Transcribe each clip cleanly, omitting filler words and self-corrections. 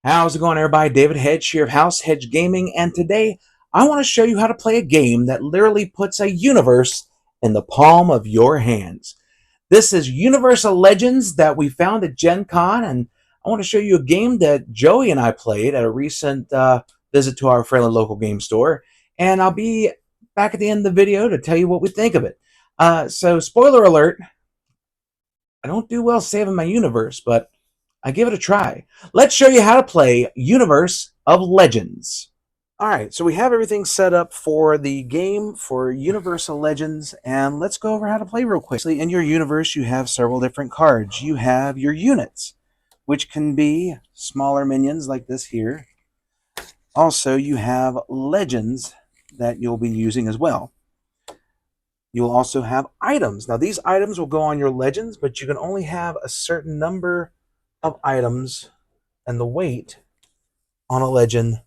How's it going, everybody? David Hedge here of House Hedge Gaming, and today I want to show you how to play a game that literally puts a universe in the palm of your hands. This is Universe of Legends that we found at Gen Con, and I want to show you a game that Joey and I played at a recent visit to our friendly local game store, and I'll be back at the end of the video to tell you what we think of it. So, spoiler alert, I don't do well saving my universe, but I give it a try. Let's show you how to play Universe of Legends. All right, so we have everything set up for the game for Universe of Legends, and let's go over how to play real quickly. In your universe, you have several different cards. You have your units, which can be smaller minions like this here. Also, you have legends that you'll be using as well. You'll also have items. Now, these items will go on your legends, but you can only have a certain number of items and the weight on a legend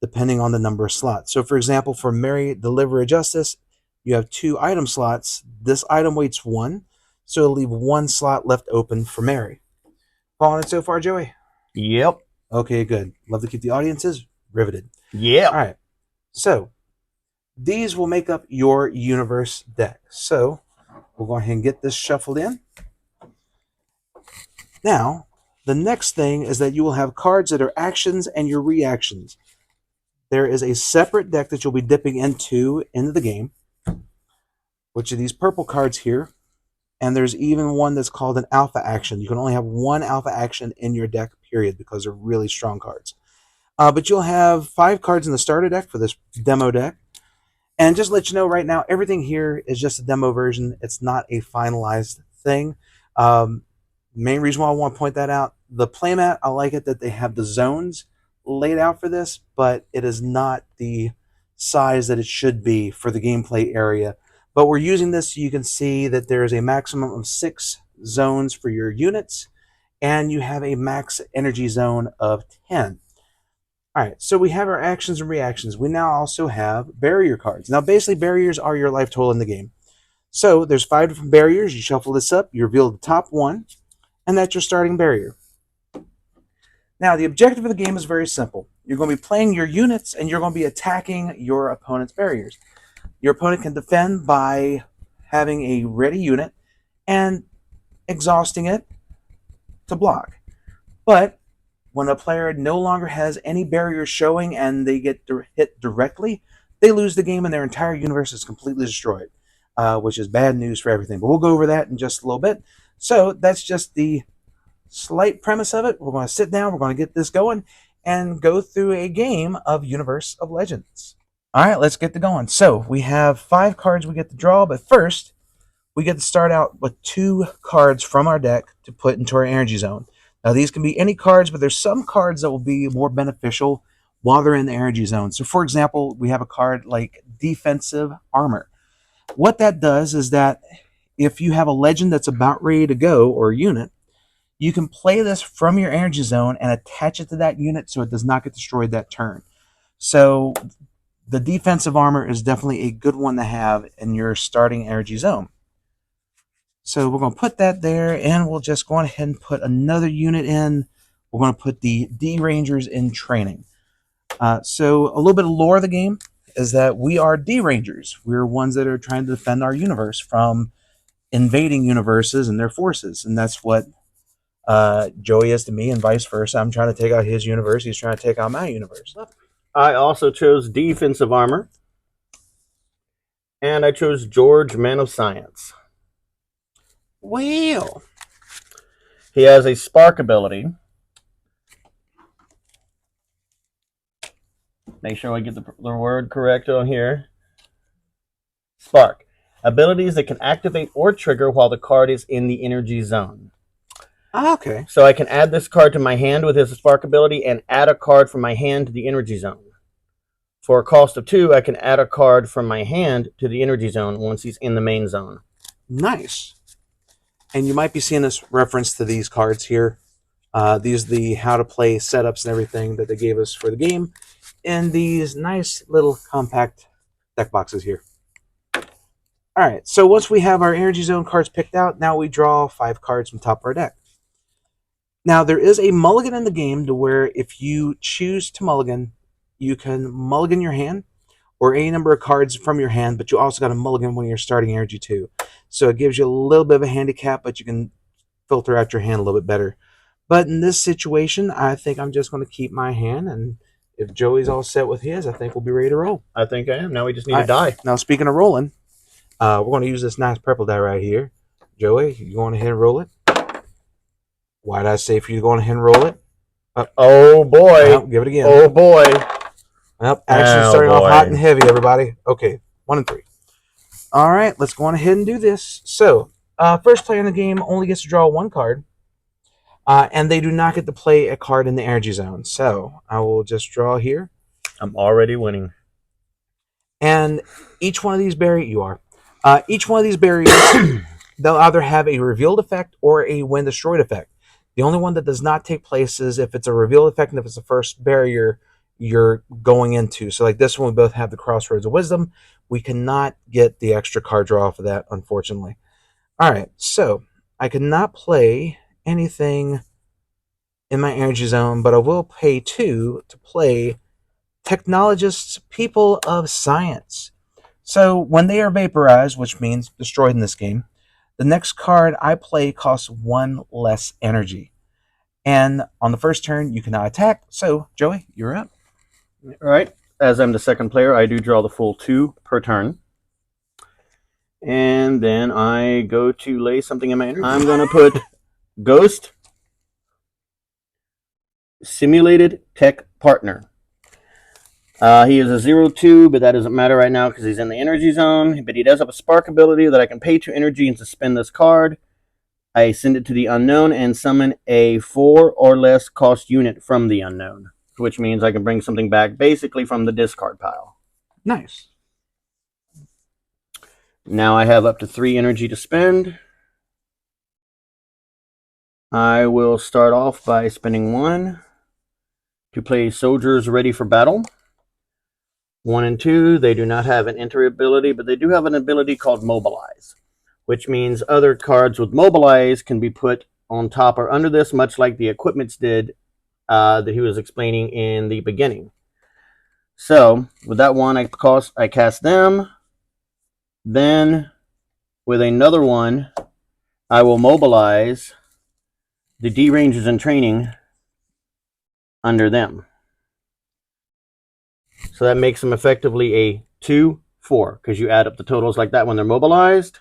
depending on the number of slots. So for example, for Mary Deliverer of Justice, you have 2 item slots. This item weights 1, so it'll leave 1 slot left open for Mary. Following it so far, Joey? Yep. Okay, good. Love to keep the audiences riveted. Yep. All right. So these will make up your universe deck. So we'll go ahead and get this shuffled in. Now, the next thing is that you will have cards that are actions and your reactions. There is a separate deck that you'll be dipping into the game, which are these purple cards here. And there's even one that's called an alpha action. You can only have 1 alpha action in your deck, period, because they're really strong cards. But you'll have 5 cards in the starter deck for this demo deck. And just to let you know right now, everything here is just a demo version. It's not a finalized thing. Main reason why I want to point that out, the playmat, I like it that they have the zones laid out for this, but it is not the size that it should be for the gameplay area. But we're using this so you can see that there is a maximum of 6 zones for your units, and you have a max energy zone of 10. All right, so we have our actions and reactions. We now also have barrier cards. Now, basically, barriers are your life total in the game. So there's 5 different barriers. You shuffle this up, you reveal the top one, and that's your starting barrier. Now, the objective of the game is very simple. You're going to be playing your units, and you're going to be attacking your opponent's barriers. Your opponent can defend by having a ready unit and exhausting it to block. But when a player no longer has any barriers showing and they get hit directly, they lose the game and their entire universe is completely destroyed, which is bad news for everything. But we'll go over that in just a little bit. So that's just the slight premise of it. We're going to sit down, we're going to get this going, and go through a game of Universe of Legends. All right, let's get to going. So we have 5 cards we get to draw, but first we get to start out with 2 cards from our deck to put into our energy zone. Now these can be any cards, but there's some cards that will be more beneficial while they're in the energy zone. So for example, we have a card like Defensive Armor. What that does is that if you have a legend that's about ready to go, or a unit, you can play this from your energy zone and attach it to that unit so it does not get destroyed that turn. So the defensive armor is definitely a good one to have in your starting energy zone. So we're going to put that there, and we'll just go ahead and put another unit in. We're going to put the D Rangers in training. So a little bit of lore of the game is that we are D Rangers. We're ones that are trying to defend our universe from invading universes and their forces, and that's what Joey is to me, and vice versa. I'm trying to take out his universe. He's trying to take out my universe. I also chose Defensive Armor. And I chose George, Man of Science. Well, he has a Spark ability. Make sure I get the word correct on here. Spark. Abilities that can activate or trigger while the card is in the energy zone. Okay. So I can add this card to my hand with his Spark ability and add a card from my hand to the energy zone. For a cost of 2, I can add a card from my hand to the energy zone once he's in the main zone. Nice. And you might be seeing this reference to these cards here. These are the how to play setups and everything that they gave us for the game in these nice little compact deck boxes here. All right, so once we have our energy zone cards picked out, now we draw 5 cards from top of our deck. Now, there is a mulligan in the game to where if you choose to mulligan, you can mulligan your hand or any number of cards from your hand, but you also got a mulligan when you're starting energy too. So it gives you a little bit of a handicap, but you can filter out your hand a little bit better. But in this situation, I think I'm just going to keep my hand, and if Joey's all set with his, I think we'll be ready to roll. I think I am. Now we just need All a right. die. Now, speaking of rolling, we're going to use this nice purple die right here. Joey, you going ahead and roll it? Why did I say for you to go ahead and roll it? Oh boy! Well, give it again. Oh boy! Well, action Oh, starting off boy. hot and heavy, everybody. Okay, 1 and 3. All right, let's go on ahead and do this. So, first player in the game only gets to draw 1 card, and they do not get to play a card in the energy zone. So, I will just draw here. I'm already winning. And each one of these each one of these barriers, they'll either have a revealed effect or a when destroyed effect. The only one that does not take place is if it's a revealed effect and if it's the first barrier you're going into. So like this one, we both have the Crossroads of Wisdom. We cannot get the extra card draw off of that, unfortunately. All right, so I cannot play anything in my energy zone, but I will pay 2 to play Technologists, People of Science. So when they are vaporized, which means destroyed in this game, the next card I play costs 1 less energy. And on the first turn, you cannot attack. So, Joey, you're up. All right. As I'm the second player, I do draw the full 2 per turn. And then I go to lay something in my energy. I'm going to put Ghost Simulated Tech Partner. He is a 0/2, but that doesn't matter right now because he's in the energy zone. But he does have a spark ability that I can pay 2 energy and suspend this card. I send it to the unknown and summon a 4 or less cost unit from the unknown, which means I can bring something back basically from the discard pile. Nice. Now I have up to 3 energy to spend. I will start off by spending 1 to play Soldiers Ready for Battle. 1 and 2, they do not have an enter ability, but they do have an ability called Mobilize, which means other cards with Mobilize can be put on top or under this, much like the equipments did that he was explaining in the beginning. So, with that one, I cast them. Then, with another one, I will mobilize the D Rangers in training under them. So that makes them effectively a 2/4 because you add up the totals like that when they're mobilized.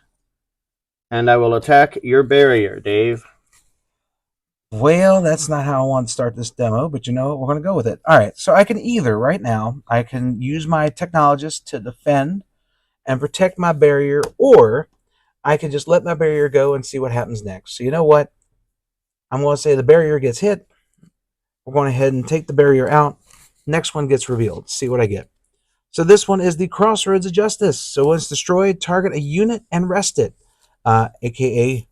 And I will attack your barrier, Dave. Well, that's not how I want to start this demo, but you know what? We're going to go with it. All right, so I can either, right now, I can use my Technologist to defend and protect my barrier, or I can just let my barrier go and see what happens next. So you know what? I'm going to say the barrier gets hit. We're going ahead and take the barrier out. Next one gets revealed. See what I get. So this one is the Crossroads of Justice. So when it's destroyed, target a unit and rest it, aka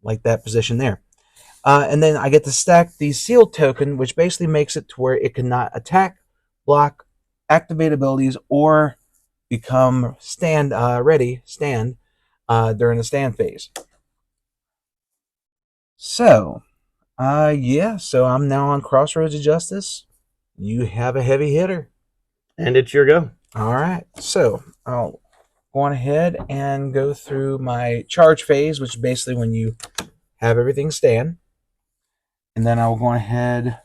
like that position there. And then I get to stack the sealed token, which basically makes it to where it cannot attack, block, activate abilities, or become stand during the stand phase. So, so I'm now on Crossroads of Justice. You have a heavy hitter. And it's your go. All right, so I'll go on ahead and go through my charge phase, which is basically when you have everything stand. And then I will go ahead,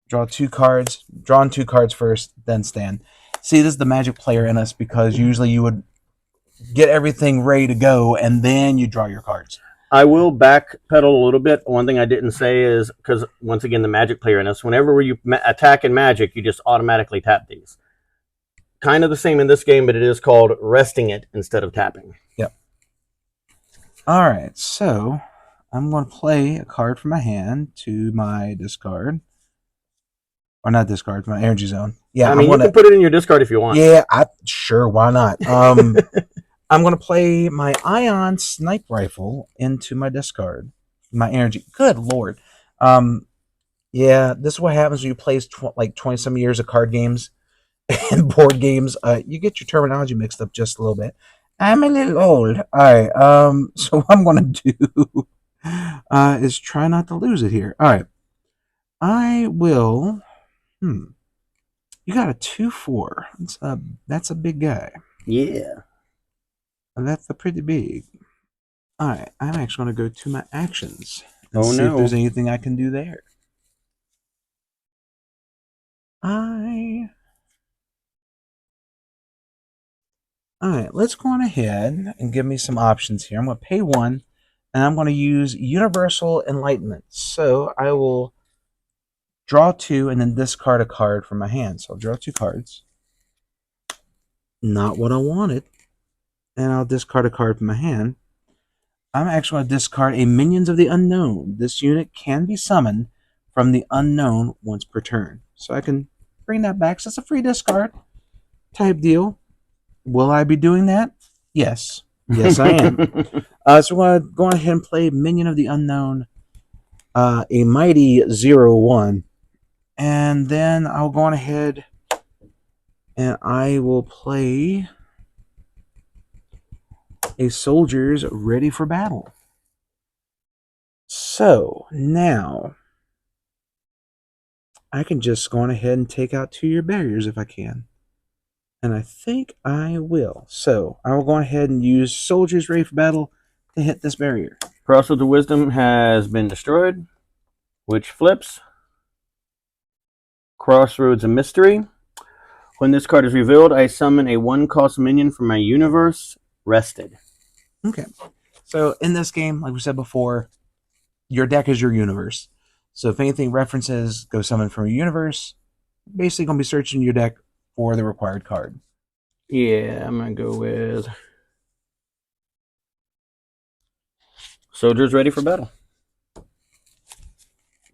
draw 2 cards, drawn 2 cards first, then stand. See, this is the magic player in us because usually you would get everything ready to go and then you draw your cards. I will backpedal a little bit. One thing I didn't say is, because once again, the magic player in us, whenever you attack in magic, you just automatically tap these. Kind of the same in this game, but it is called resting it instead of tapping. Yep. All right, so I'm going to play a card from my hand to my discard. Or not discard, my energy zone. Yeah, I mean, you can put it in your discard if you want. Yeah, sure, why not? I'm going to play my Ion Snipe Rifle into my discard. My energy. Good Lord. Yeah, this is what happens when you play like 20-some years of card games and board games. You get your terminology mixed up just a little bit. I'm a little old. All right, so what I'm going to do is try not to lose it here. All right. I will. You got a 2/4. That's a big guy. Yeah. That's a pretty big. All right. I'm actually going to go to my actions and Oh, see if no. there's anything I can do there. All right, let's go on ahead and give me some options here. I'm going to pay 1, and I'm going to use Universal Enlightenment. So I will draw 2 and then discard a card from my hand. So I'll draw 2 cards. Not what I wanted. And I'll discard a card from my hand. I'm actually going to discard a Minions of the Unknown. This unit can be summoned from the unknown once per turn. So I can bring that back. So it's a free discard type deal. Will I be doing that? Yes. Yes, I am. So we're going to go ahead and play Minion of the Unknown, a mighty 0/1. And then I'll go on ahead and I will play a Soldiers Ready for Battle. So now I can just go on ahead and take out 2 of your barriers if I can. And I think I will. So I will go ahead and use Soldiers Ready for Battle to hit this barrier. Crossroads of Wisdom has been destroyed, which flips. Crossroads of Mystery. When this card is revealed, I summon a 1-cost minion from my universe, rested. Okay. So in this game, like we said before, your deck is your universe. So if anything references go summon from your universe, basically going to be searching your deck for the required card. Yeah, I'm going to go with Soldiers Ready for Battle.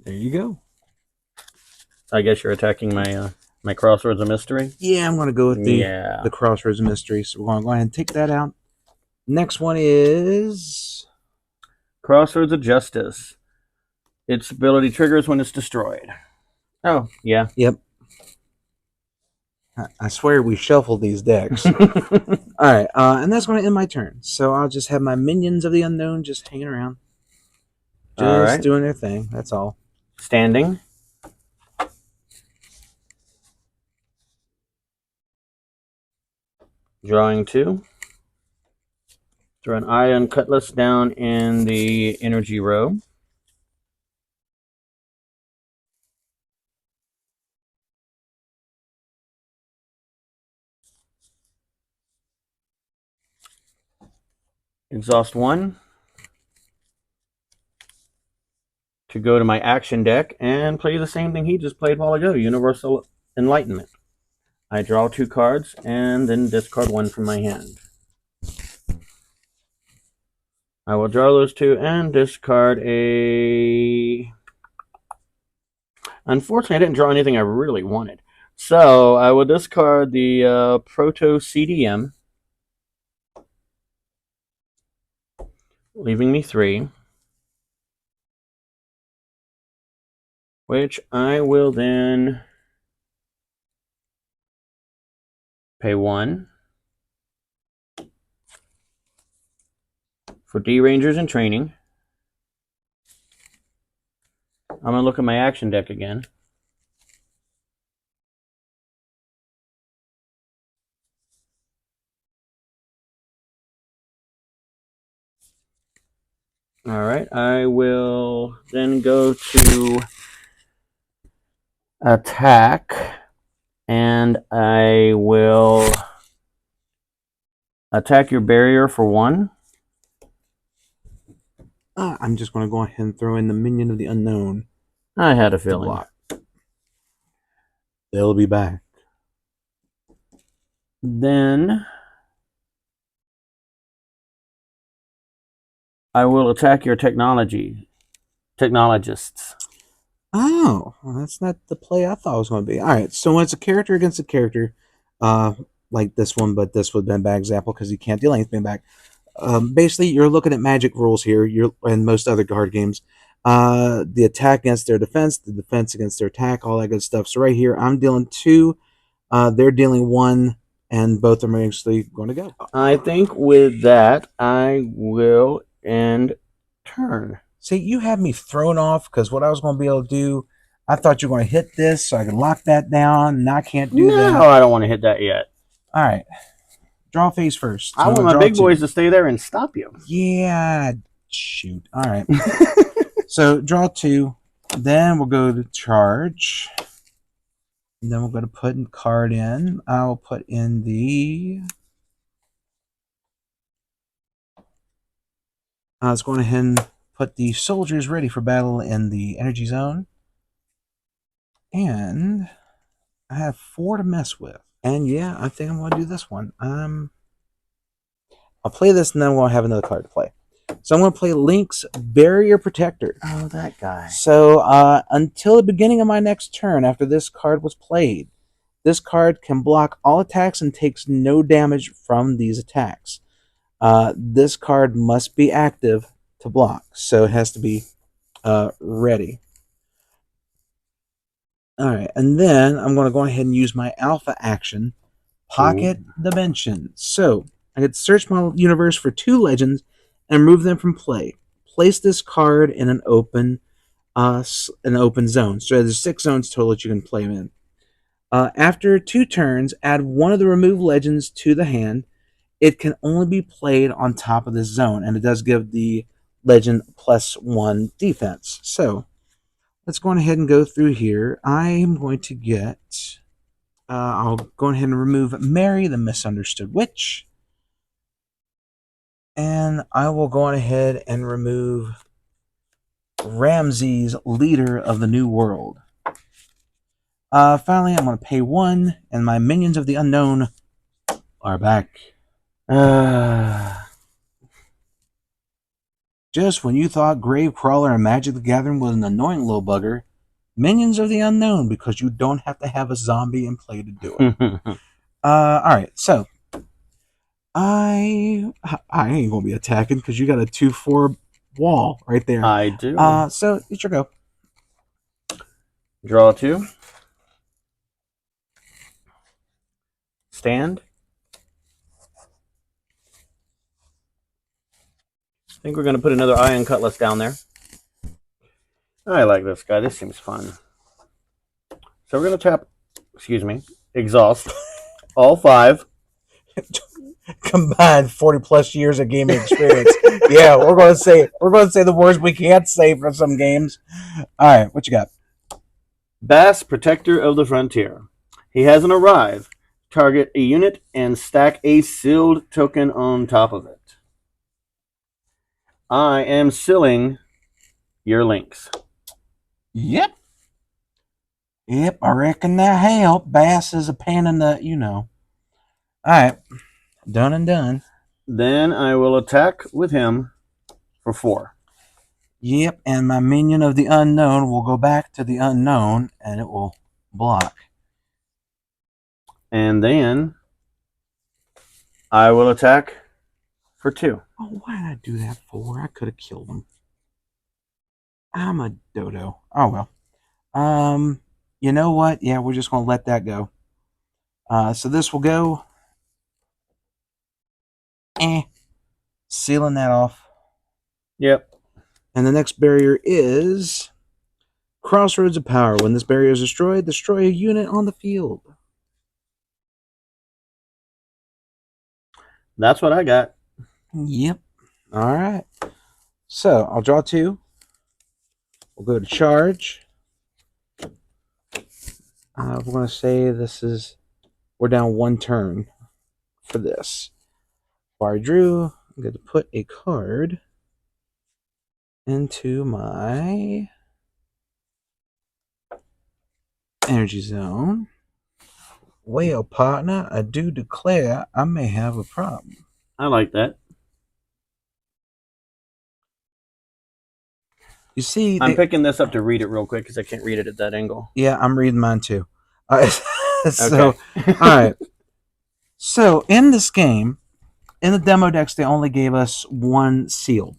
There you go. I guess you're attacking my my Crossroads of Mystery? Yeah, I'm going to go with the Crossroads of Mystery. So we're going to go ahead and take that out. Next one is Crossroads of Justice. Its ability triggers when it's destroyed. Oh, yeah. Yep. I swear we shuffled these decks. All right, and that's going to end my turn. So I'll just have my Minions of the Unknown just hanging around. Just doing their thing. That's all. Standing. Drawing 2. Throw an Ion Cutlass down in the energy row. Exhaust 1 to go to my action deck and play the same thing he just played a while ago, Universal Enlightenment. I draw 2 cards and then discard 1 from my hand. I will draw those 2 and discard a... Unfortunately, I didn't draw anything I really wanted. So I will discard the Proto CDM, leaving me 3, which I will then pay 1 for D-Rangers and Training. I'm going to look at my action deck again. Alright, I will then go to attack, and I will attack your barrier for 1. I'm just going to go ahead and throw in the Minion of the Unknown. I had a feeling. Block. They'll be back. Then I will attack your technologists. Oh, well, that's not the play I thought it was going to be. All right, so when it's a character against a character, like this one, but this would have been a bad example because you can't deal anything back. Basically, you're looking at Magic rules here. You're and most other card games. The attack against their defense, the defense against their attack, all that good stuff. So right here, I'm dealing 2. They're dealing 1, and both of them are actually going to go. I think with that, I will end turn. See, you had me thrown off because what I was going to be able to do, I thought you were going to hit this so I could lock that down. Now I can't do that. No, I don't want to hit that yet. All right. Draw phase first. I want my big boys to stay there and stop you. Yeah. Shoot. All right. So draw 2. Then we'll go to charge. And then we're going to put a card in. I will put in the... let's go ahead and put the soldiers ready for battle in the energy zone. And I have 4 to mess with. And yeah, I think I'm going to do this one. I'll play this and then we'll have another card to play. So I'm going to play Link's Barrier Protector. Oh, that guy. So until the beginning of my next turn, after this card was played, this card can block all attacks and takes no damage from these attacks. This card must be active to block, so it has to be ready. Alright, and then I'm going to go ahead and use my alpha action, Pocket Dimension. So I could search my universe for 2 legends and remove them from play. Place this card in an open zone. So there's 6 zones total that you can play them in. After 2 turns, add one of the removed legends to the hand. It can only be played on top of this zone, and it does give the legend +1 defense. So let's go ahead and go through here. I am going to get... I'll go ahead and remove Mary, the Misunderstood Witch. And I will go on ahead and remove Ramses, Leader of the New World. Finally, I'm going to pay 1, and my Minions of the Unknown are back. Just when you thought Gravecrawler and Magic the Gathering was an annoying little bugger, Minions of the Unknown, because you don't have to have a zombie in play to do it. Alright, so I ain't gonna be attacking because you got a 2/4 wall right there. I do. So it's your go. Draw 2. Stand. I think we're going to put another Iron Cutlass down there. I like this guy. This seems fun. So we're going to tap, exhaust all 5. Combined 40+ years of gaming experience. Yeah, we're going to say the words we can't say for some games. All right, what you got? Bass, Protector of the Frontier. He has an arrive. Target a unit and stack a sealed token on top of it. I am sealing your links. Yep, I reckon that helped. Bass is a pain in the, All right, done and done. Then I will attack with him for 4. Yep, and my Minion of the Unknown will go back to the unknown, and it will block. And then I will attack for 2. Oh, why did I do that for? I could have killed him. I'm a dodo. Oh, well. You know what? Yeah, we're just going to let that go. So this will go. Sealing that off. Yep. And the next barrier is Crossroads of Power. When this barrier is destroyed, destroy a unit on the field. That's what I got. Yep. All right. So I'll draw 2. We'll go to charge. We're going to say we're down 1 turn for this. Before I drew, I'm going to put a card into my energy zone. Well, partner, I do declare I may have a problem. I like that. You see, I'm picking this up to read it real quick because I can't read it at that angle. Yeah, I'm reading mine too. So, Okay. All right. So in this game, in the demo decks, they only gave us 1 seal.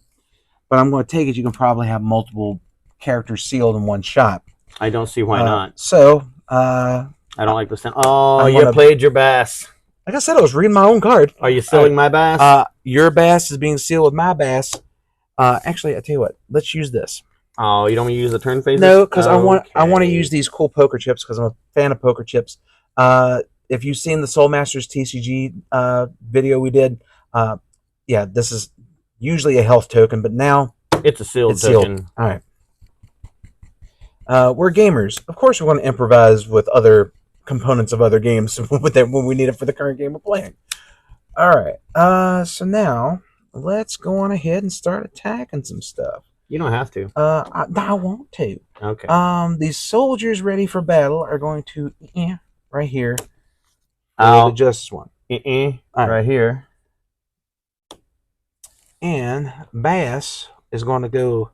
But I'm going to take it you can probably have multiple characters sealed in 1 shot. I don't see why not. So, I don't like this. Oh, you played your bass. Like I said, I was reading my own card. Are you sealing my bass? Your bass is being sealed with my bass. Actually, I tell you what. Let's use this. Oh, you don't want to use the turn phases? No, because I want to Okay. use these cool poker chips because I'm a fan of poker chips. If you've seen the Soul Masters TCG video we did, yeah, this is usually a health token, but now It's a sealed it's sealed. token. All right. We're gamers. Of course, we're going to improvise with other components of other games when we need it for the current game we're playing. All right. So now let's go on ahead and start attacking some stuff. You don't have to. I want to. Okay. These soldiers ready for battle are going to right here. I'll The justice one. Right here. And Bass is going to go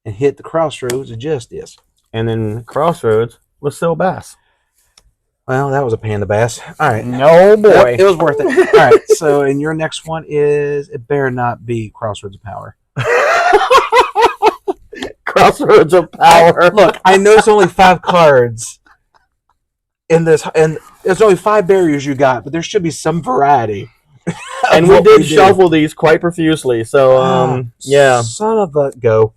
and hit the crossroads of justice. And then Crossroads was still Bass. Well, that was a panda bass. All right. No boy. Nope, it was worth it. All right. So, and your next one is it better not be Crossroads of Power. Crossroads of Power. Look, I know it's only 5 cards in this, and there's only 5 barriers you got, but there should be some variety. And we did shuffle these quite profusely. So, yeah. Son of a go.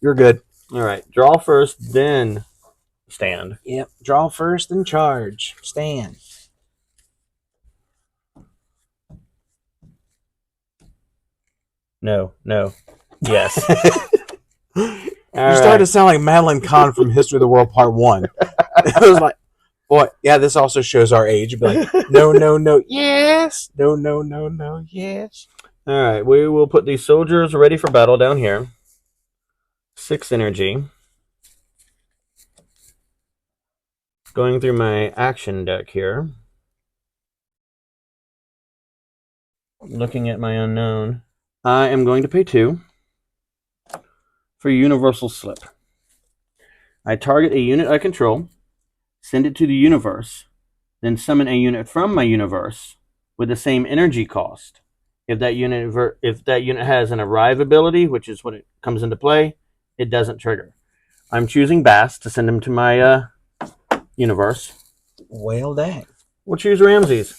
You're good. All right. Draw first, then stand. Yep. Draw first and charge. Stand. No. Yes. You started to sound like Madeline Kahn from History of the World Part 1. It was like, boy, yeah, this also shows our age. Be like, no, yes. No, yes. All right. We will put these soldiers ready for battle down here. 6 energy. Going through my action deck here. Looking at my unknown. I am going to pay 2 for Universal Slip. I target a unit I control, send it to the universe, then summon a unit from my universe with the same energy cost. If that unit has an arrive ability, which is what it comes into play, it doesn't trigger. I'm choosing Bass to send him to my universe. Well, dang. We'll choose Ramses.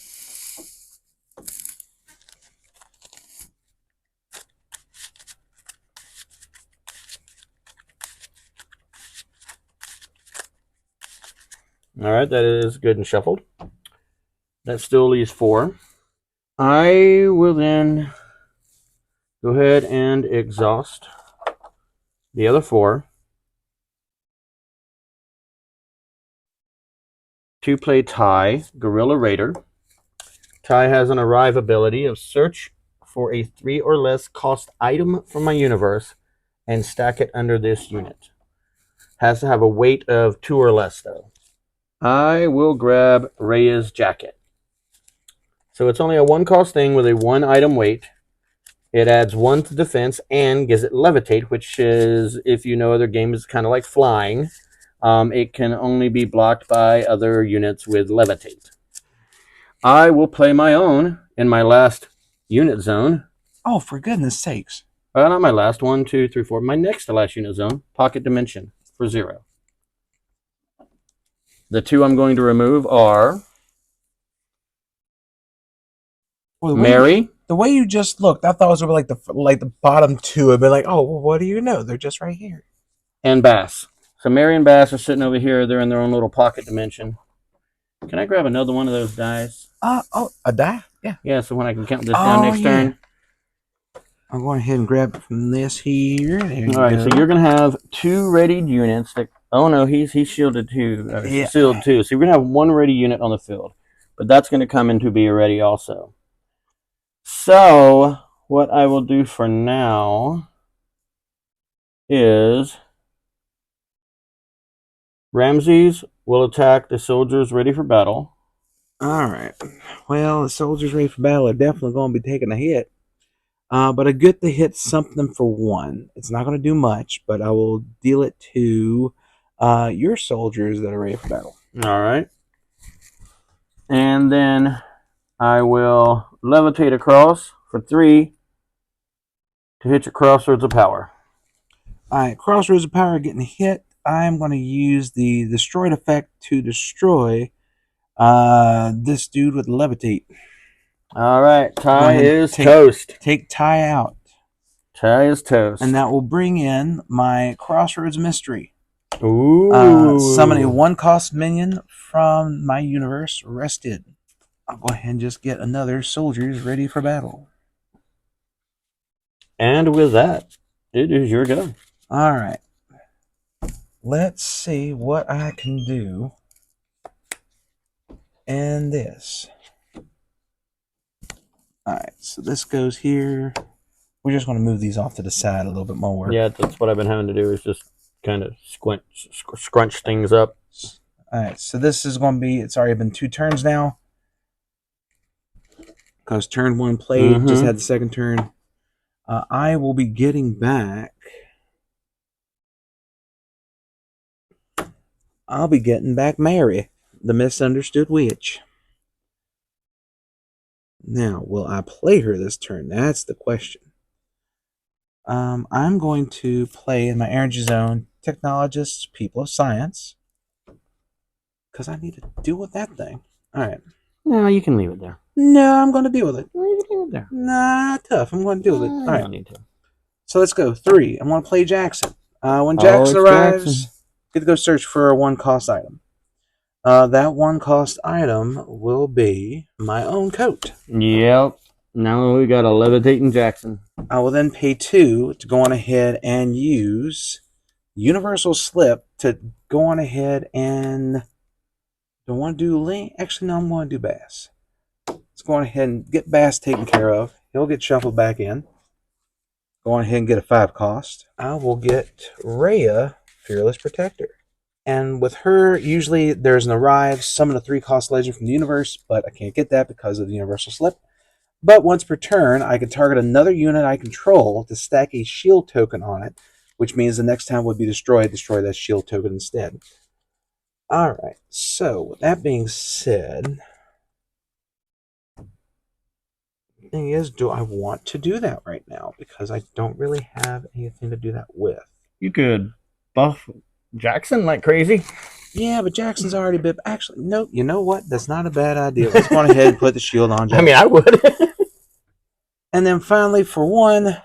All right, that is good and shuffled. That still leaves 4. I will then go ahead and exhaust the other 4 to play Ty, Gorilla Raider. Ty has an arrive ability of search for a 3 or less cost item from my universe and stack it under this unit. Has to have a weight of 2 or less, though. I will grab Rhea's jacket. So it's only a 1 cost thing with a 1 item weight. It adds 1 to defense and gives it levitate, which is, if you know other games, kind of like flying. It can only be blocked by other units with levitate. I will play my own in my last unit zone. Oh, for goodness sakes. Well, not my last. 1, 2, 3, 4. My next to last unit zone, Pocket Dimension, for 0. The 2 I'm going to remove are Mary. The way you just looked, I thought it was like the bottom 2. I'd be like, oh, well, what do you know? They're just right here. And Bass. So Mary and Bass are sitting over here. They're in their own little pocket dimension. Can I grab another one of those dice? A die? Yeah. Yeah, so when I can count this down next turn. I'm going ahead and grab it from this here. All right, so you're going to have 2 readied units. Oh, no, he's shielded too. Sealed too. So you're going to have 1 ready unit on the field. But that's going to come into be ready also. So what I will do for now is Ramses will attack the soldiers ready for battle. All right. Well, the soldiers ready for battle are definitely going to be taking a hit. But I get to hit something for 1. It's not going to do much, but I will deal it to your soldiers that are ready for battle. All right. And then I will levitate across for 3 to hit your Crossroads of Power. All right. Crossroads of Power getting hit. I'm going to use the destroyed effect to destroy this dude with levitate. All right. Ty is toast. Take Ty out. Chai is toast. And that will bring in my Crossroads Mystery. Ooh. Summon a 1-cost minion from my universe, rested. I'll go ahead and just get another Soldiers Ready for Battle. And with that, it is your go. All right. Let's see what I can do in this. All right, so this goes here. We're just going to move these off to the side a little bit more. Yeah, that's what I've been having to do, is just kind of scrunch things up. All right, so this is going to be, it's already been 2 turns now. Because turn 1 played, just had the second turn. I will be getting back. I'll be getting back Mary, the misunderstood witch. Now, will I play her this turn? That's the question. I'm going to play in my energy zone Technologists, People of Science. Because I need to deal with that thing. All right. No, you can leave it there. No, I'm going to deal with it. No, you can leave it there. Nah, tough. I'm going to deal with it. All right. Don't need to. So let's go. 3. I'm going to play Jackson. When Jackson arrives, get to go search for a 1-cost item. That 1-cost item will be my own coat. Yep. Now we got a levitating Jackson. I will then pay 2 to go on ahead and use Universal Slip to go on ahead and... Do I want to do Link? Actually, no, I'm going to do Bass. Let's go on ahead and get Bass taken care of. He'll get shuffled back in. Go on ahead and get a 5-cost. I will get Rhea, Fearless Protector. And with her, usually there's an Arrive, summon a 3-cost legend from the universe, but I can't get that because of the Universal Slip. But once per turn, I can target another unit I control to stack a shield token on it, which means the next time it would be destroyed, destroy that shield token instead. Alright, so with that being said, the thing is, do I want to do that right now? Because I don't really have anything to do that with. You could buff Jackson like crazy. Yeah, but Jackson's already been... Actually, no, you know what? That's not a bad idea. Let's go ahead and put the shield on Jackson. I mean, I would. And then finally, for 1,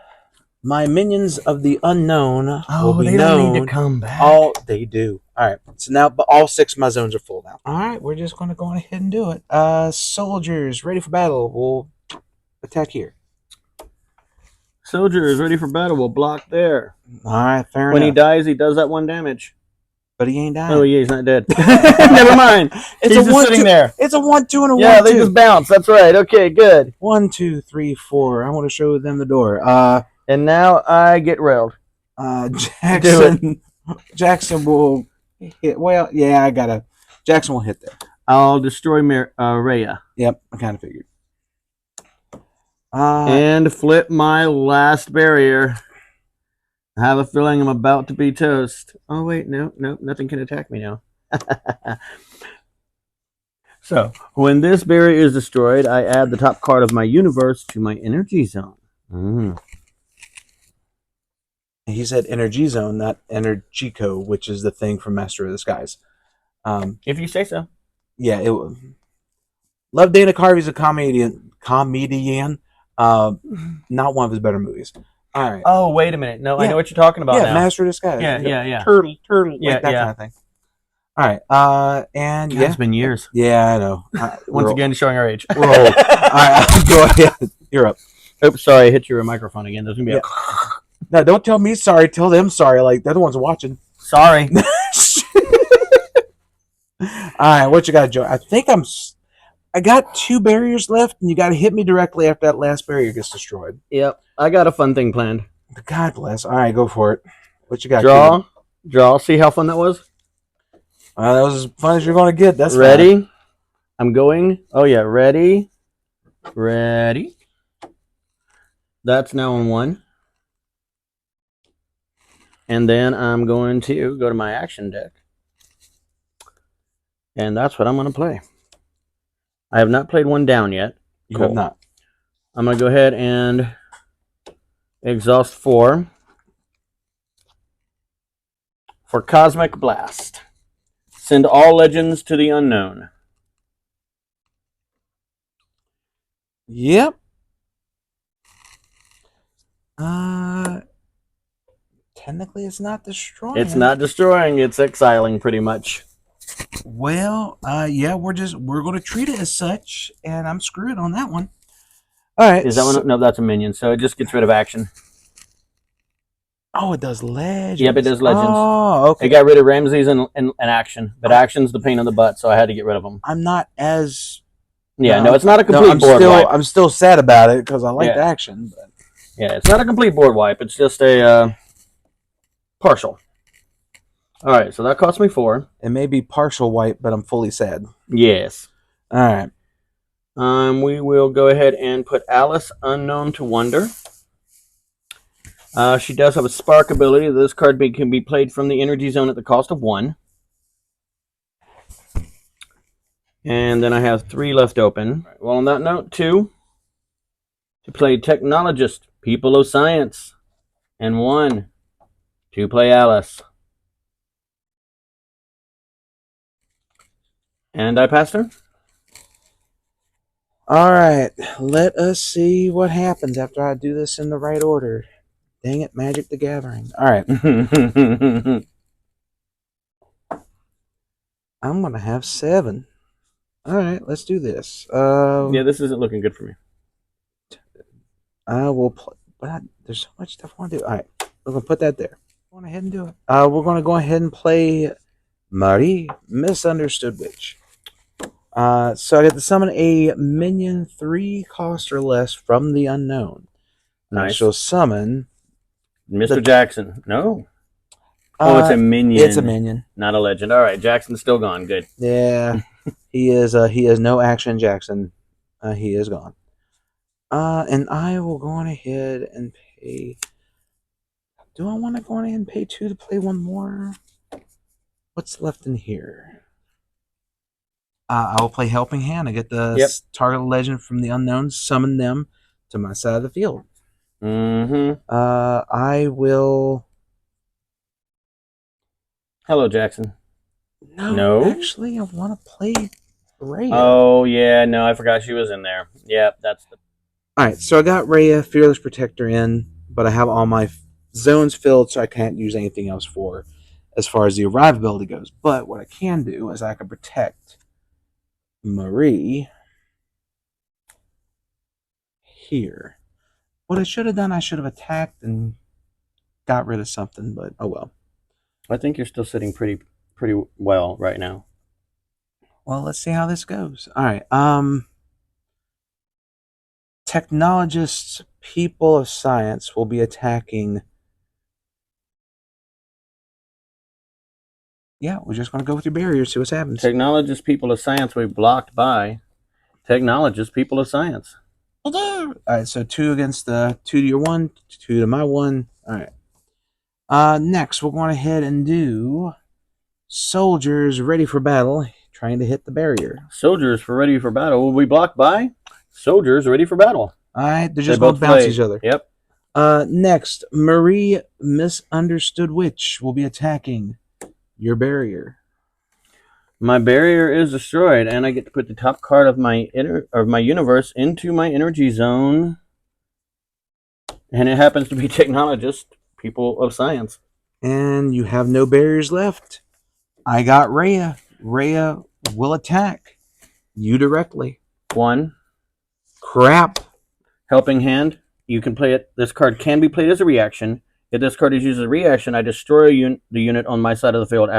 my Minions of the Unknown will be known. Don't need to come back. Oh, they do. All right. So now all 6 of my zones are full now. All right. We're just going to go on ahead and do it. Soldiers ready for battle. We'll attack here. Soldier is ready for battle. We'll block there. All right. Fair When enough. he dies, he does that 1 damage. But he ain't dying. Oh, yeah, he's not dead. Never mind. It's He's a just sitting there. It's a 1, 2, and a 1, 2. Yeah, they just bounce. That's right. Okay, good. 1, 2, 3, 4. I want to show them the door. And now I get railed. Jackson will hit. Well, yeah, I gotta. Jackson will hit there. I'll destroy Rhea. Yep, I kind of figured. And flip my last barrier. I have a feeling I'm about to be toast. Oh, wait, no, nothing can attack me now. So, when this barrier is destroyed, I add the top card of my universe to my energy zone. He said energy zone, not Energico, which is the thing from Master of the Skies. If you say so. Yeah, it was. Love Dana Carvey's a comedian. Not one of his better movies. All right. Oh, wait a minute. No, yeah. I know what you're talking about now. Master of the Skies. Yeah. Turtle, like that kind of thing. All right. And It's been years. Yeah, I know. Once again, showing our age. We're old. All right, go ahead. You're up. Oops, sorry, I hit your microphone again. There's gonna be a. No, don't tell me sorry. Tell them sorry. Like they're the ones watching. Sorry. All right, what you got, Joe? I got 2 barriers left, and you got to hit me directly after that last barrier gets destroyed. Yep, I got a fun thing planned. God bless. All right, go for it. What you got? Draw. See how fun that was? That was as fun as you're going to get. That's ready. Fine. I'm going. Oh yeah, ready. That's now on 1. And then I'm going to go to my action deck. And that's what I'm going to play. I have not played 1 down yet. You have not. I'm going to go ahead and exhaust 4 for Cosmic Blast. Send all legends to the unknown. Yep. Technically, it's not destroying. It's not destroying, it's exiling pretty much. Well, yeah, we're going to treat it as such, and I'm screwed on that one. All right. Is that one? No, that's a minion, so it just gets rid of action. Oh, it does legends. Yep, it does legends. Oh, okay. It got rid of Ramses and action, but action's the pain in the butt, so I had to get rid of them. I'm not as... Yeah, no, it's not a complete board wipe. I'm still sad about it because I like the action. But... Yeah, it's not a complete board wipe. It's just a partial. All right, so that cost me 4. It may be partial wipe, but I'm fully sad. Yes. All right. We will go ahead and put Alice Unknown to Wonder. She does have a Spark ability. This card can be played from the energy zone at the cost of 1. And then I have 3 left open. Well, on that note, 2 to play Technologist, People of Science, and 1 to play Alice. And I passed her. All right, let us see what happens after I do this in the right order. Dang it, Magic the Gathering. All right. I'm going to have 7. All right, let's do this. Yeah, this isn't looking good for me. I will play, but there's so much stuff I want to do. All right, we're going to put that there. Go ahead and do it. We're going to go ahead and play Marie, Misunderstood Witch. So I get to summon a minion 3 cost or less from the unknown. Nice. I shall summon Mr. Jackson. No. Oh, it's a minion. It's a minion, not a legend. All right, Jackson's still gone. Good. Yeah, he is. He has no action. Jackson, he is gone. And I will go on ahead and pay. Do I want to go on ahead and pay 2 to play 1 more? What's left in here? I will play Helping Hand. I get the target legend from the unknown, summon them to my side of the field. Mm-hmm. I will. Hello, Jackson. No, actually, I want to play Rhea. Oh, yeah, no, I forgot she was in there. Yeah, that's the... Alright, so I got Rhea, Fearless Protector in, but I have all my zones filled, so I can't use anything else for as far as the Arrive ability goes. But what I can do is I can protect Marie here. What I should have done, I should have attacked and got rid of something, but oh well. I think you're still sitting pretty well right now. Well, let's see how this goes. All right. Technologists, People of Science will be attacking. Yeah, we're just going to go with your barriers, see what happens. Technologists, People of Science will be blocked by Technologists, People of Science. All right, so 2 against the 2 to your 1, 2 to my 1. All right. Next, we're going ahead and do Soldiers Ready for Battle, trying to hit the barrier. Soldiers for Ready for Battle will be blocked by Soldiers Ready for Battle. All right, they're just going to bounce each other. Yep. Next, Marie, Misunderstood Witch will be attacking your barrier. My barrier is destroyed, and I get to put the top card of my universe into my energy zone. And it happens to be Technologist, People of Science. And you have no barriers left. I got Rhea. Rhea will attack you directly. 1. Crap. Helping Hand. You can play it. This card can be played as a reaction. If this card is used as a reaction, I destroy the unit on my side of the field.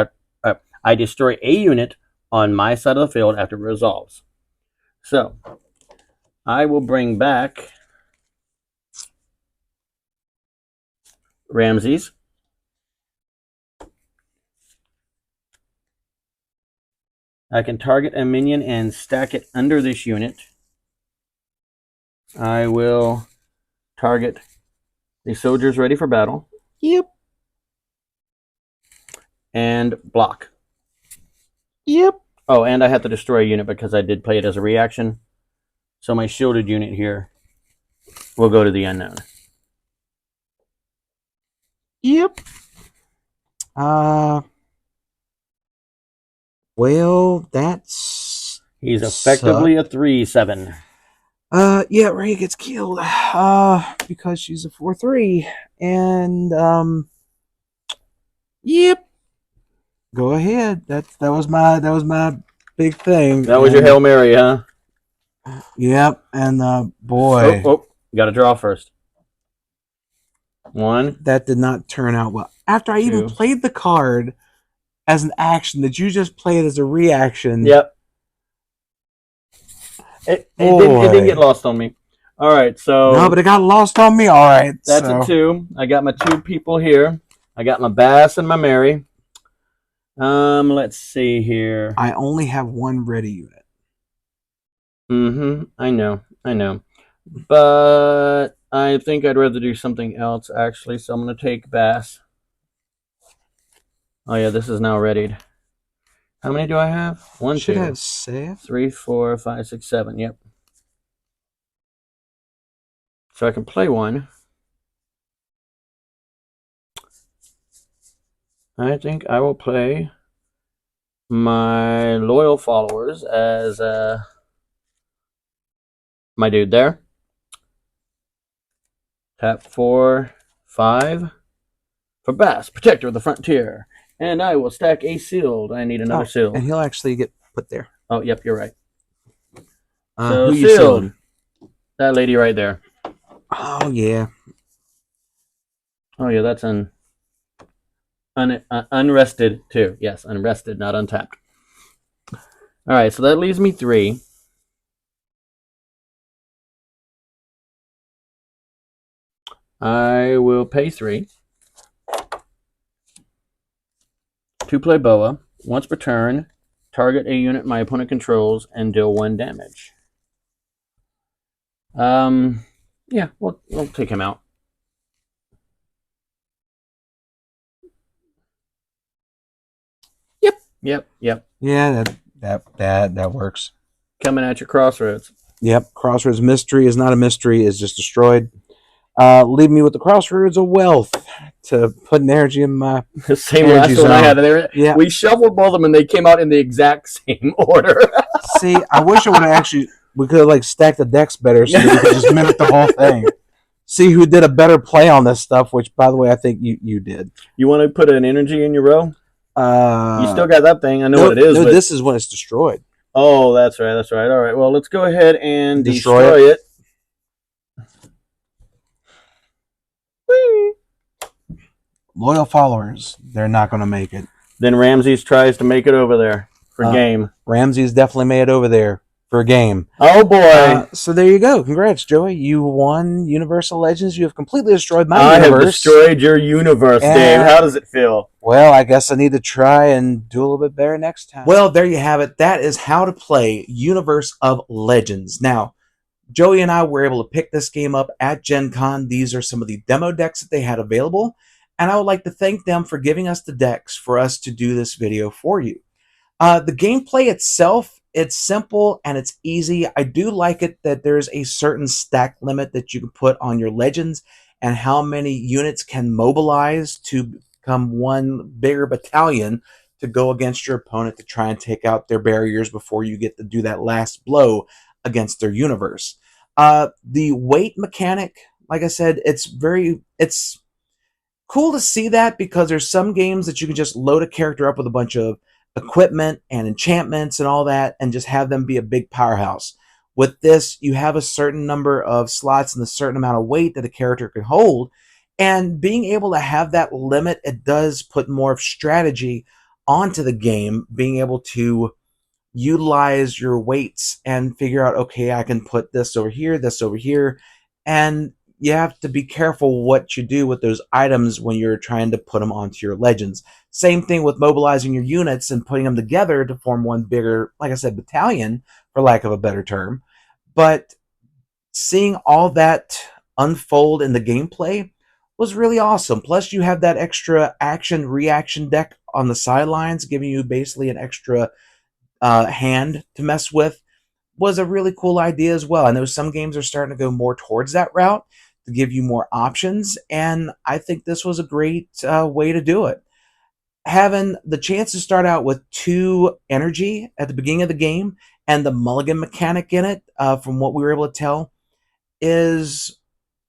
I destroy a unit on my side of the field after it resolves. So, I will bring back Ramses. I can target a minion and stack it under this unit. I will target the Soldiers Ready for Battle. Yep. And block. Yep. Oh, and I have to destroy a unit because I did play it as a reaction. So my shielded unit here will go to the unknown. Yep. Well, that's... He's effectively a 3/7. Yeah, Ray gets killed. Because she's a 4/3, and yep. Go ahead. That was my big thing. That was your Hail Mary, huh? Yep, and Oh, boy, oh, got to draw first. 1, that did not turn out well. After I even 2. played the card as an action that you just played as a reaction. Yep. It didn't get lost on me. All right, so no, but it got lost on me. All right, that's so. a 2. I got my 2 people here. I got my Bass and my Mary. Let's see here. I only have one ready unit. I know. But I think I'd rather do something else, actually, so I'm going to take Bass. Oh, yeah, this is now readied. How many do I have? 1, Should 2, have saved. 3, 4, 5, 6, 7. Yep. So I can play one. I think I will play my loyal followers as my dude there. Tap 4, 5 for Bass, Protector of the Frontier. And I will stack a sealed. I need another sealed. And he'll actually get put there. Oh, yep, you're right. So who you sealed? That lady right there. Oh yeah. Oh yeah, that's unrested too. Yes, unrested, not untapped. All right, so that leaves me 3. I will pay 3 to play Boa. Once per turn, target a unit my opponent controls and deal 1 damage. Yeah, we'll take him out. Yep. Yeah, that works. Coming at your crossroads. Yep, Crossroads Mystery is not a mystery, is just destroyed. Leave me with the Crossroads of Wealth to put an energy in my The same energy last one I zone. had there. Yeah. We shuffled both of them and they came out in the exact same order. See, I wish I would have actually. We could have like stacked the decks better so that we could just mimic the whole thing. See who did a better play on this stuff. Which, by the way, I think you did. You want to put an energy in your row? You still got that thing. I know what it is. No, but... this is when it's destroyed. Oh, that's right. All right. Well, let's go ahead and destroy it. Whee! Loyal followers, they're not going to make it. Then Ramses tries to make it over there for game. Ramses definitely made it over there for a game. Oh, boy. So there you go. Congrats, Joey. You won Universe of Legends. You have completely destroyed my universe. I have destroyed your universe, Dave. How does it feel? Well, I guess I need to try and do a little bit better next time. Well, there you have it. That is how to play Universe of Legends. Now, Joey and I were able to pick this game up at Gen Con. These are some of the demo decks that they had available. And I would like to thank them for giving us the decks for us to do this video for you. The gameplay itself, it's simple and it's easy. I do like it that there's a certain stack limit that you can put on your legends and how many units can mobilize to become one bigger battalion to go against your opponent to try and take out their barriers before you get to do that last blow against their universe. The weight mechanic, like I said, it's cool to see that because there's some games that you can just load a character up with a bunch of equipment and enchantments and all that and just have them be a big powerhouse. With this, you have a certain number of slots and a certain amount of weight that a character can hold. And being able to have that limit, it does put more of strategy onto the game, being able to utilize your weights and figure out, okay, I can put this over here, and you have to be careful what you do with those items when you're trying to put them onto your legends. Same thing with mobilizing your units and putting them together to form one bigger, like I said, battalion, for lack of a better term. But seeing all that unfold in the gameplay was really awesome. Plus, you have that extra action-reaction deck on the sidelines, giving you basically an extra hand to mess with. Was a really cool idea as well. I know some games are starting to go more towards that route to give you more options, and I think this was a great way to do it. Having the chance to start out with 2 energy at the beginning of the game and the mulligan mechanic in it, from what we were able to tell, is,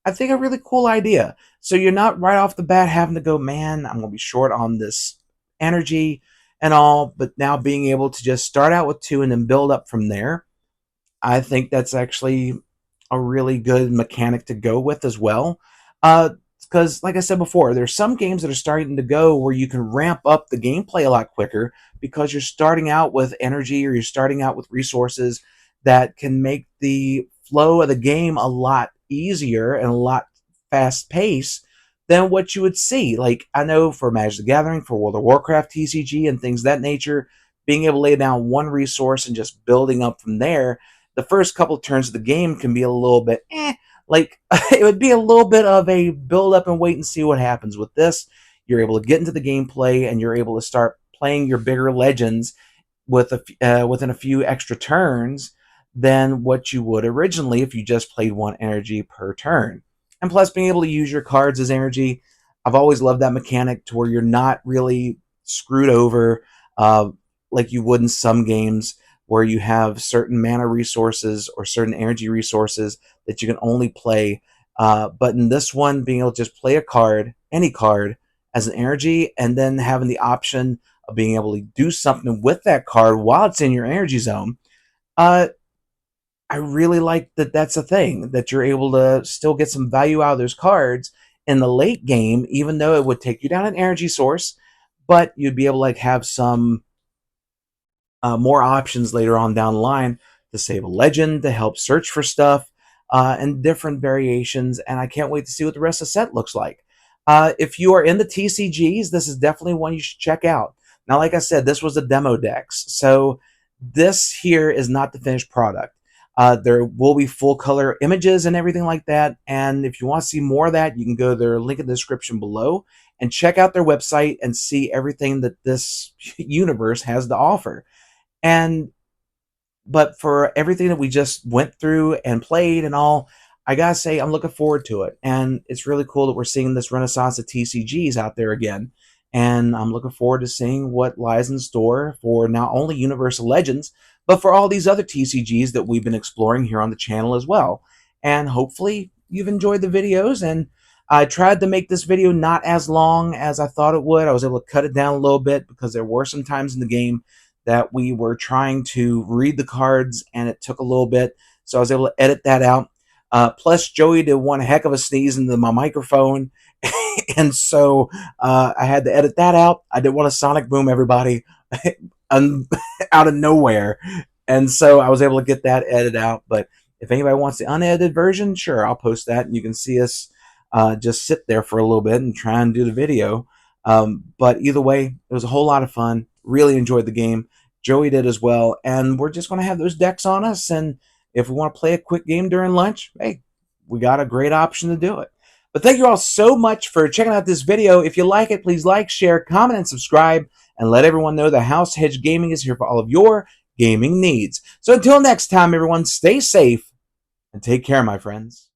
I think, a really cool idea. So you're not right off the bat having to go, man, I'm going to be short on this energy and all, but now being able to just start out with 2 and then build up from there. I think that's actually a really good mechanic to go with as well. Because, like I said before, there's some games that are starting to go where you can ramp up the gameplay a lot quicker because you're starting out with energy or you're starting out with resources that can make the flow of the game a lot easier and a lot fast paced than what you would see. Like, I know for Magic the Gathering, for World of Warcraft TCG, and things of that nature, being able to lay down one resource and just building up from there, the first couple of turns of the game can be a little bit like it would be a little bit of a build up and wait and see what happens. With this, you're able to get into the gameplay and you're able to start playing your bigger legends within a few extra turns than what you would originally if you just played 1 energy per turn. And plus, being able to use your cards as energy, I've always loved that mechanic to where you're not really screwed over uh, like you would in some games where you have certain mana resources or certain energy resources that you can only play. But in this one, being able to just play a card, any card, as an energy, and then having the option of being able to do something with that card while it's in your energy zone. Uh, I really like that that's a thing, that you're able to still get some value out of those cards in the late game, even though it would take you down an energy source, but you'd be able to like have some more options later on down the line to save a legend, to help search for stuff, and different variations. And I can't wait to see what the rest of the set looks like. If you are in the TCGs, this is definitely one you should check out. Now, like I said, this was the demo decks, so this here is not the finished product. There will be full color images and everything like that. And if you want to see more of that, you can go to their link in the description below and check out their website and see everything that this universe has to offer. And but for everything that we just went through and played and all, I gotta say I'm looking forward to it. And it's really cool that we're seeing this renaissance of TCGs out there again. And I'm looking forward to seeing what lies in store for not only Universe of Legends, but for all these other TCGs that we've been exploring here on the channel as well. And hopefully you've enjoyed the videos. And I tried to make this video not as long as I thought it would. I was able to cut it down a little bit because there were some times in the game that we were trying to read the cards and it took a little bit. So I was able to edit that out. Plus, Joey did one heck of a sneeze into my microphone. And so I had to edit that out. I didn't want to sonic boom everybody out of nowhere. And so I was able to get that edited out. But if anybody wants the unedited version, sure, I'll post that. And you can see us just sit there for a little bit and try and do the video. But either way, it was a whole lot of fun. Really enjoyed the game. Joey did as well. And we're just going to have those decks on us. And if we want to play a quick game during lunch, hey, we got a great option to do it. But thank you all so much for checking out this video. If you like it, please like, share, comment, and subscribe. And let everyone know that House Hedge Gaming is here for all of your gaming needs. So until next time, everyone, stay safe and take care, my friends.